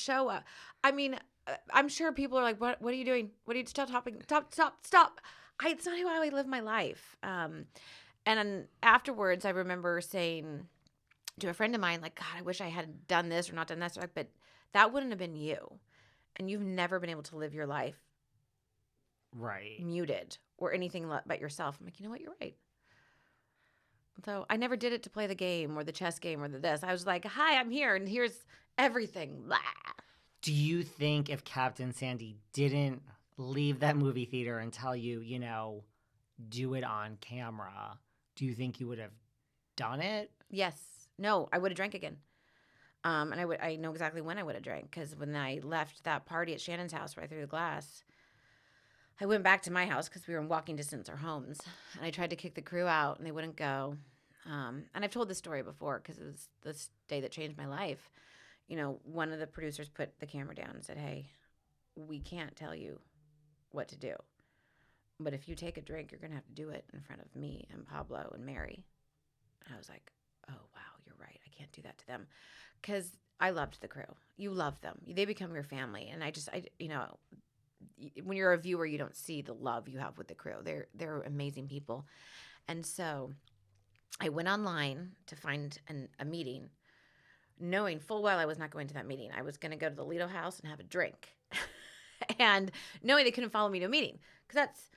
show up. I mean, I'm sure people are like, what are you doing? What are you, stop. It's not how I live my life. And then afterwards, I remember saying to a friend of mine, like, God, I wish I had done this or not done this. But that wouldn't have been you. And you've never been able to live your life muted or anything but yourself. I'm like, you know what? You're right. So I never did it to play the game or the chess game or this. I was like, hi, I'm here, and here's everything. Blah. Do you think if Captain Sandy didn't leave that movie theater and tell you, do it on camera, do you think you would have done it? Yes. No, I would have drank again. And I know exactly when I would have drank, because when I left that party at Shannon's house where I threw the glass, I went back to my house because we were in walking distance our homes, and I tried to kick the crew out, and they wouldn't go. And I've told this story before because it was this day that changed my life. One of the producers put the camera down and said, hey, we can't tell you what to do, but if you take a drink, you're going to have to do it in front of me and Pablo and Mary. And I was like, oh, wow, you're right. I can't do that to them, because I loved the crew. You love them. They become your family. And when you're a viewer, you don't see the love you have with the crew. They're amazing people. And so I went online to find a meeting, knowing full well I was not going to that meeting. I was going to go to the Lido house and have a drink, and knowing they couldn't follow me to a meeting, because that's,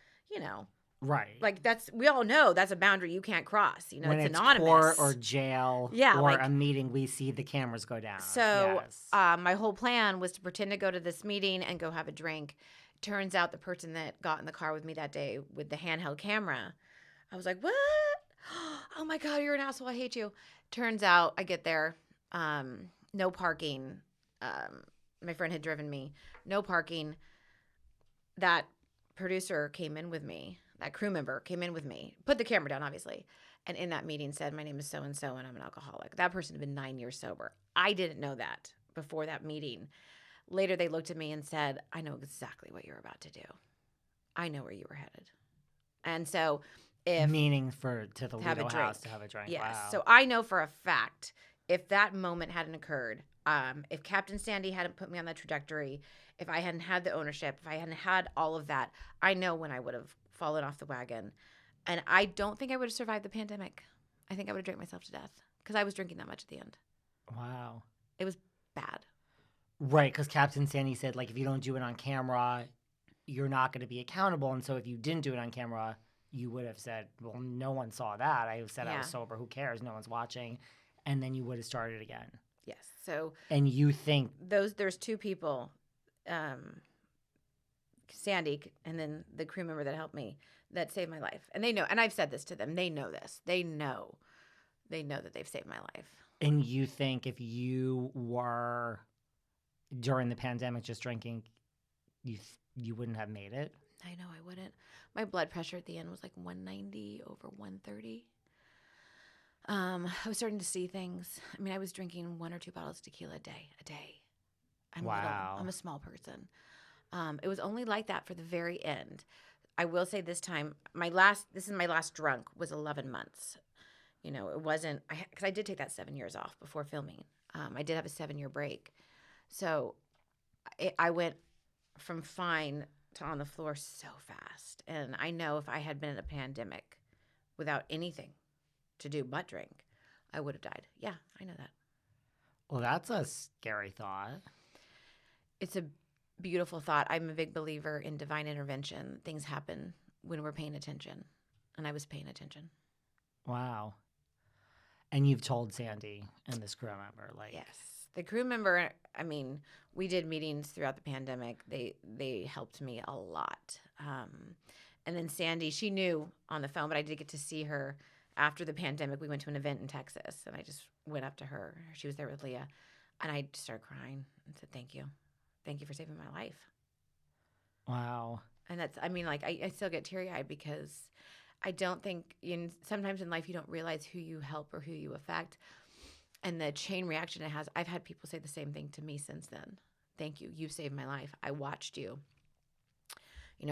right. Like, we all know that's a boundary you can't cross. When it's it's anonymous. court or jail, yeah, or a meeting, we see the cameras go down. So yes. My whole plan was to pretend to go to this meeting and go have a drink. Turns out the person that got in the car with me that day with the handheld camera, I was like, what? Oh my God, you're an asshole. I hate you. Turns out I get there, no parking. My friend had driven me, no parking. That producer came in with me. That crew member came in with me, put the camera down, obviously, and in that meeting said, my name is so-and-so, and I'm an alcoholic. That person had been 9 years sober. I didn't know that before that meeting. Later, they looked at me and said, I know exactly what you're about to do. I know where you were headed. And so meaning to the Lido house to have a drink. Yes. Wow. So I know for a fact, if that moment hadn't occurred, if Captain Sandy hadn't put me on that trajectory, if I hadn't had the ownership, if I hadn't had all of that, I know when I would have fallen off the wagon. And I don't think I would have survived the pandemic. I think I would have drank myself to death, because I was drinking that much at the end. Wow. It was bad. Right, because Captain Sandy said, if you don't do it on camera, you're not going to be accountable. And so if you didn't do it on camera, you would have said, well, no one saw that. I said I was sober. Who cares? No one's watching. And then you would have started again. Yes. So. And you think. There's two people, Sandy and then the crew member that helped me, that saved my life. And they know, and I've said this to them. They know this. They know that they've saved my life. And you think if you were during the pandemic just drinking, you wouldn't have made it? I know I wouldn't. My blood pressure at the end was like 190 over 130. I was starting to see things. I mean, I was drinking 1 or 2 bottles of tequila a day. Wow. I'm a small person. It was only like that for the very end. I will say this time, this is my last drunk, was 11 months. It wasn't, because I did take that 7 years off before filming. I did have a 7-year break. So I went from fine to on the floor so fast. And I know if I had been in a pandemic without anything to do but drink, I would have died. Yeah, I know that. Well, that's a scary thought. It's a beautiful thought. I'm a big believer in divine intervention. Things happen when we're paying attention. And I was paying attention. Wow. And you've told Sandy and this crew member, Yes. The crew member, I mean, we did meetings throughout the pandemic. They helped me a lot. And then Sandy, she knew on the phone, but I did get to see her after the pandemic. We went to an event in Texas, and I just went up to her. She was there with Leah. And I just started crying and said, thank you. Thank you for saving my life. Wow. And that's, I mean, I still get teary-eyed, because I don't think, sometimes in life you don't realize who you help or who you affect. And the chain reaction it has, I've had people say the same thing to me since then. Thank you. You saved my life. I watched you.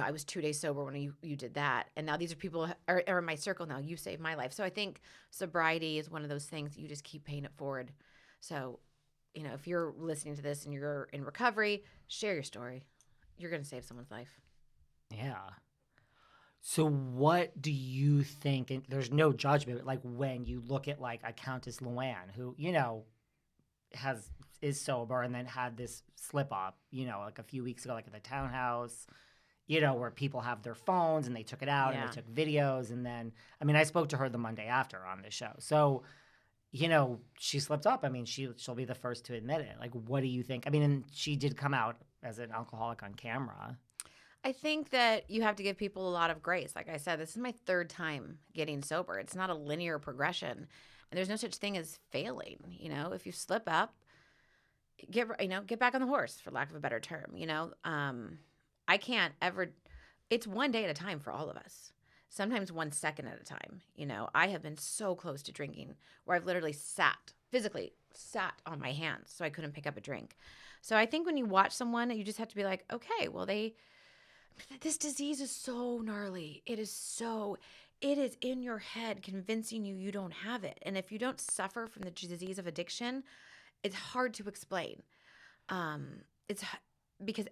I was 2 days sober when you did that. And now these are people are in my circle now. You saved my life. So I think sobriety is one of those things you just keep paying it forward. So you know, if you're listening to this and you're in recovery, share your story. You're going to save someone's life. Yeah. So what do you think, and there's no judgment, but like when you look at like a Countess Luann who, you know, is sober and then had this slip up, you know, like a few weeks ago, like at the townhouse, you know, where people have their phones and they took it out and they took videos. And then, I mean, I spoke to her the Monday after on the show. So, you know, she slipped up. I mean, she'll be the first to admit it. Like, what do you think? I mean, and she did come out as an alcoholic on camera. I think that you have to give people a lot of grace. Like I said, this is my 3rd time getting sober. It's not a linear progression. And there's no such thing as failing. You know, if you slip up, get back on the horse, for lack of a better term. You know, I can't ever. It's one day at a time for all of us. Sometimes 1 second at a time. You know, I have been so close to drinking where I've literally physically sat on my hands so I couldn't pick up a drink. So I think when you watch someone, you just have to be like, okay, well, this disease is so gnarly. It is in your head convincing you don't have it. And if you don't suffer from the disease of addiction, it's hard to explain. It's because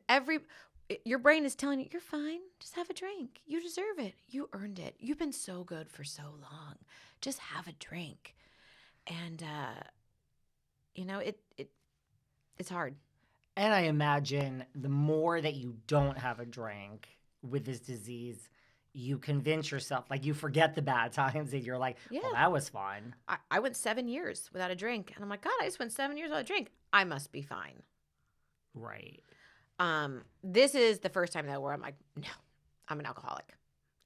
your brain is telling you, you're fine. Just have a drink. You deserve it. You earned it. You've been so good for so long. Just have a drink. And, you know, it's hard. And I imagine the more that you don't have a drink with this disease, you convince yourself, like you forget the bad times and you're like, well, that was fun. I went 7 years without a drink. And I'm like, God, I just went 7 years without a drink. I must be fine. Right. This is the first time though where I'm like, no, I'm an alcoholic.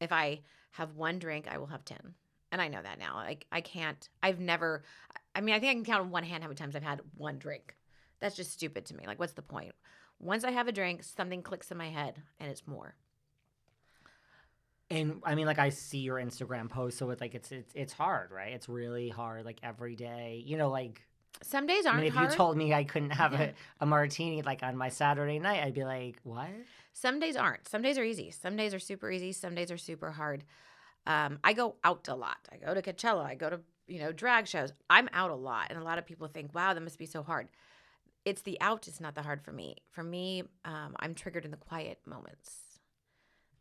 If I have 1 drink, I will have 10. And I know that now. Like I think I can count on one hand how many times I've had 1 drink. That's just stupid to me. Like, what's the point? Once I have a drink, something clicks in my head and it's more. And I mean, like I see your Instagram post, so it's like it's hard, right? It's really hard, like every day. You know, like some days aren't if hard. you told me I couldn't have a martini like on my Saturday night, I'd be like, what? Some days aren't. Some days are easy. Some days are super easy. Some days are super hard. I go out a lot. I go to Coachella. I go to, you know, drag shows. I'm out a lot. And a lot of people think, wow, that must be so hard. It's the out is not that hard for me. For me, I'm triggered in the quiet moments,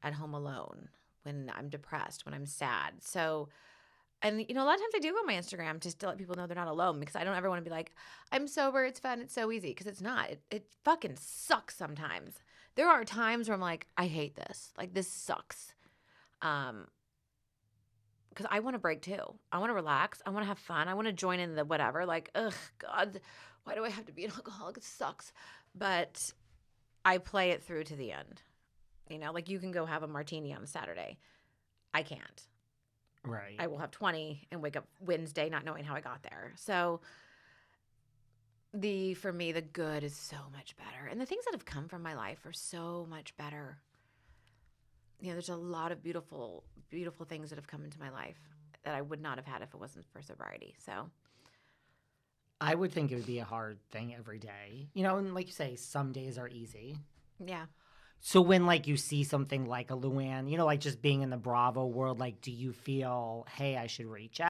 at home alone, when I'm depressed, when I'm sad. So, and, you know, a lot of times I do go on my Instagram just to let people know they're not alone because I don't ever want to be like, I'm sober, it's fun, it's so easy, because it's not. It fucking sucks sometimes. There are times where I'm like, I hate this. Like, this sucks. Because I want to break too. I want to relax. I want to have fun. I want to join in the whatever. Like, ugh, God, why do I have to be an alcoholic? It sucks. But I play it through to the end. You know, like you can go have a martini on a Saturday. I can't. Right. I will have 20 and wake up Wednesday not knowing how I got there. So for me, the good is so much better. And the things that have come from my life are so much better. You know, there's a lot of beautiful, beautiful things that have come into my life that I would not have had if it wasn't for sobriety. So I would think it would be a hard thing every day. You know, and like you say, some days are easy. Yeah. So when like you see something like a Luann, you know, like just being in the Bravo world, like do you feel, hey, I should reach